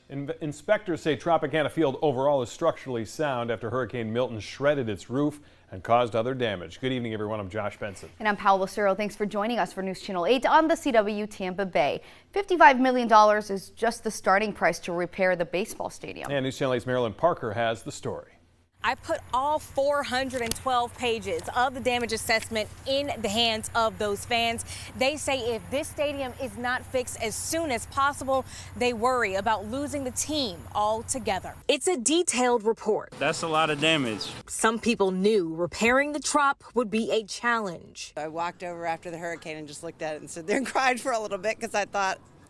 Inspectors say Tropicana Field overall is structurally sound after Hurricane Milton shredded its roof and caused other damage. Good evening, everyone. I'm Josh Benson. And I'm Paola Lucero. Thanks for joining us for News Channel 8 on the CW Tampa Bay. $55 million is just the starting price to repair the baseball stadium. And News Channel 8's Marilyn Parker has the story. I put all 412 pages of the damage assessment in the hands of those fans. They say if this stadium is not fixed as soon as possible, they worry about losing the team altogether. It's a detailed report. That's a lot of damage. Some people knew repairing the Trop would be a challenge. I walked over after the hurricane and just looked at it and stood there and cried for a little bit because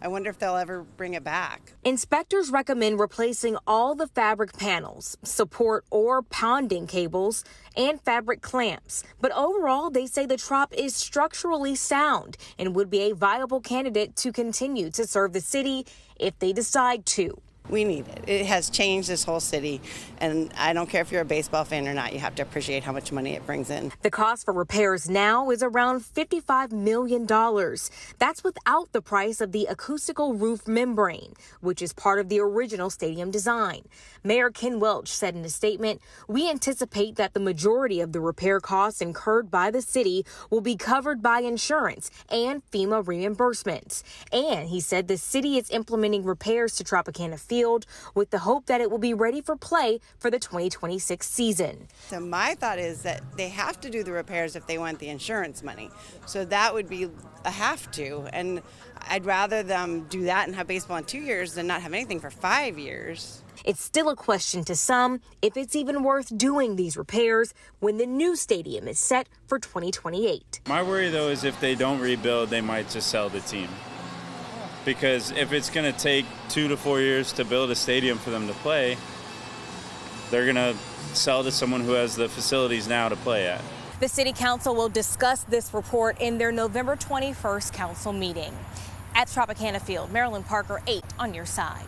I wonder if they'll ever bring it back. Inspectors recommend replacing all the fabric panels, support or ponding cables, and fabric clamps. But overall, they say the Trop is structurally sound and would be a viable candidate to continue to serve the city if they decide to. We need it. It has changed this whole city, and I don't care if you're a baseball fan or not, you have to appreciate how much money it brings in. The cost for repairs now is around $55 million. That's without the price of the acoustical roof membrane, which is part of the original stadium design. Mayor Ken Welch said in a statement, "We anticipate that the majority of the repair costs incurred by the city will be covered by insurance and FEMA reimbursements." And he said the city is implementing repairs to Tropicana Field with the hope that it will be ready for play for the 2026 season. So my thought is that they have to do the repairs if they want the insurance money. So that would be a have to, and I'd rather them do that and have baseball in 2 years than not have anything for 5 years. It's still a question to some if it's even worth doing these repairs when the new stadium is set for 2028. My worry, though, is if they don't rebuild, they might just sell the team. Because if it's going to take 2 to 4 years to build a stadium for them to play, they're going to sell to someone who has the facilities now to play at. The City Council will discuss this report in their November 21st council meeting. At Tropicana Field, Marilyn Parker, 8 on your side.